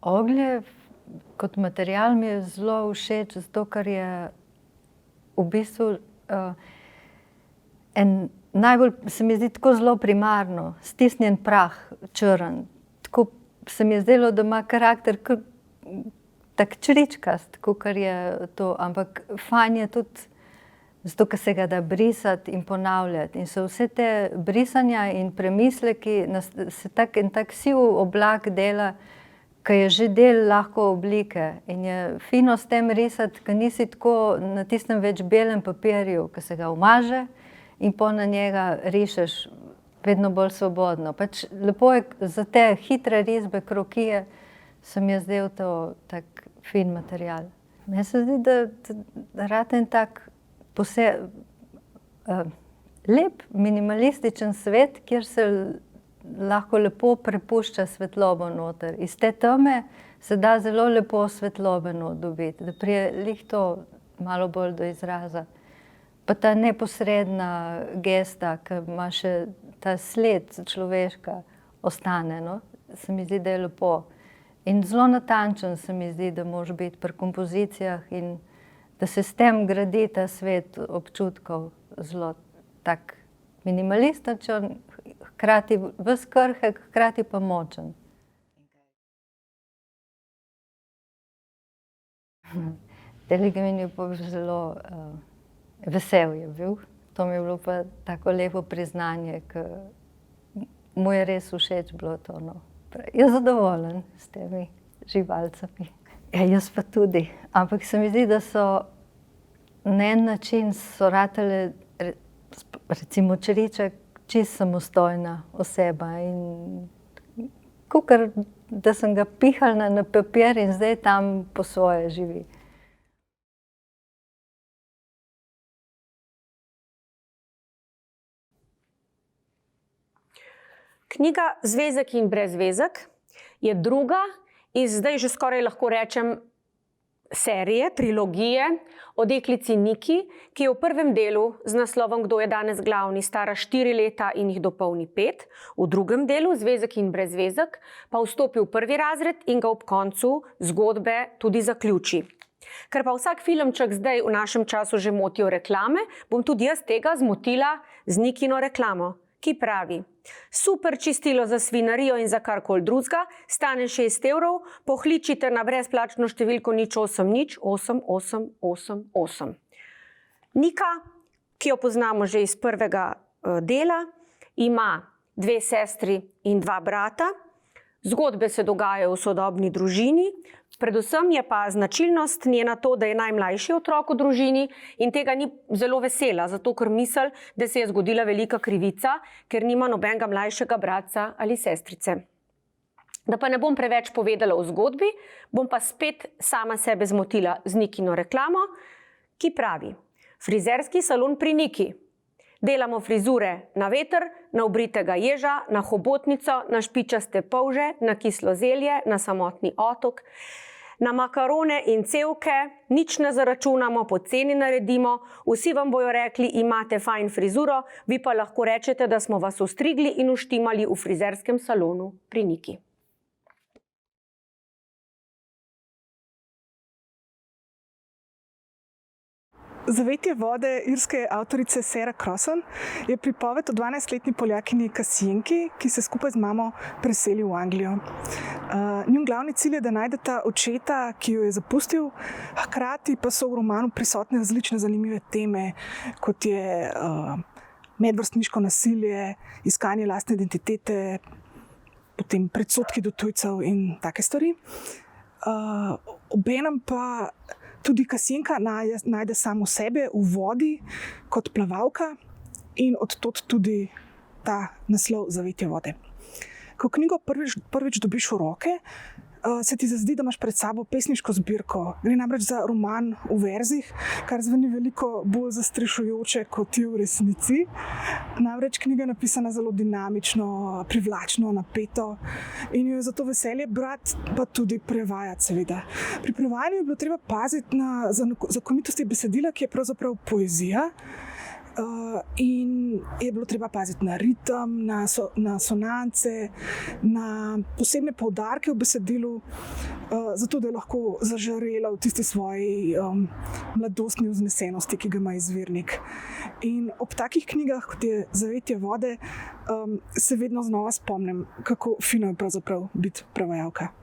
Oglje kot material mi je zelo všeč, zato ker je v bistvu najbolj se mi zdi tako zelo primarno, stisnjen prah, črn. Tako se mi je zdelo, da ima karakter tak čričkast, kakor je to, ampak fajn je tudi zato, ker se ga da brisati in ponavljati. In so vse te brisanja in premisleki, se en tak siv oblak dela, ki je že del lahko oblike. In je fino s tem risati, ker nisi tako na tistem več belem papirju, ki se ga umaže in pol na njega rišeš vedno bolj svobodno. Pač lepo je za te hitre risbe, krokije, se mi je zdel to tak fin material. Meni se zdi, da rata en tak lep, minimalističen svet, kjer se lahko lepo prepušča svetlobo noter. Iz te teme se da zelo lepo svetlobo dobiti, da pride glih to malo bolj do izraza. Pa ta neposredna gesta, ki ima še ta sled človeška, ostane, no. Se mi zdi, da je lepo. In zelo natančen se mi zdi, da moraš biti pri kompozicijah in da se s tem gradi ta svet občutkov zelo tak minimalističen, hkrati ves krhek, hkrati pa močen. Telegemin je pa zelo vesel je bil. To mi je bilo pa tako lepo priznanje, ke mu je res všeč bilo to, no. Je zadovoljen s temi živalcami. Ja, jaz pa tudi. Ampak se mi zdi, da so na en način so ratale, recimo čriček, čisto samostojna oseba in kakor da sem ga pihala na papir in zdaj tam po svoje živi. Knjiga Zvezek in brezvezek je druga iz zdaj že skoraj lahko rečem serije, trilogije o deklici Niki, ki je v prvem delu z naslovom Kdo je danes glavni, stara 4 leta in jih dopolni 5. V drugem delu, Zvezek in brezvezek, pa vstopi v 1. razred in ga ob koncu zgodbe tudi zaključi. Ker pa vsak filmček zdaj v našem času že motijo reklame, bom tudi jaz tega zmotila z Nikino reklamo, ki pravi: super čistilo za svinarijo in za karkoli drugega, stane 6 €, pohličite na brezplačno številko 080 8888. Nika, ki jo poznamo že iz prvega dela, ima 2 sestri in 2 brata. Zgodbe se dogajajo v sodobni družini, predvsem je pa značilnost njena to, da je najmlajši otrok v družini in tega ni zelo vesela, zato ker misli, da se je zgodila velika krivica, ker nima nobenega mlajšega bratca ali sestrice. Da pa ne bom preveč povedala o zgodbi, bom pa spet sama sebe zmotila z Nikino reklamo, ki pravi: frizerski salon pri Niki. Delamo frizure na veter, na obritega ježa, na hobotnico, na špičaste polže, na kislo zelje, na samotni otok, na makarone in cevke, nič ne zaračunamo, poceni naredimo, vsi vam bojo rekli, imate fajn frizuro, vi pa lahko rečete, da smo vas ostrigli in uštimali v frizerskem salonu pri Niki. Zavetje vode irske avtorice Sarah Crossan je pripoved o 12-letni Poljakinji Kasijenki, ki se skupaj z mamo preseli v Anglijo. Njun glavni cilj je, da najdeta očeta, ki jo je zapustil, hkrati pa so v romanu prisotne različne zanimive teme, kot je medvrstniško nasilje, iskanje lastne identitete, potem predsodki do tujcev in take stvari. Obenem pa tudi Kasijenka najde samo sebe v vodi kot plavalka in od tod tudi ta naslov Zavetje vode. Ko knjigo prvič dobiš v roke, se ti zazdi, da imaš pred sabo pesniško zbirko. Gre namreč za roman v verzih, kar zveni veliko bolj zastrašujoče kot je v resnici. Namreč knjiga je napisana zelo dinamično, privlačno, napeto in jo je zato veselje brati, pa tudi prevajati seveda. Pri prevajanju je bilo treba paziti na zakonitosti besedila, ki je pravzaprav poezija. In je bilo treba paziti na ritem, na sonance, na posebne poudarke v besedilu, zato da je lahko zažarela v tisti svoji mladostni vznesenosti, ki ga ima izvirnik. In ob takih knjigah, kot je Zavetje vode, se vedno znova spomnim, kako fino je pravzaprav biti prevajalka.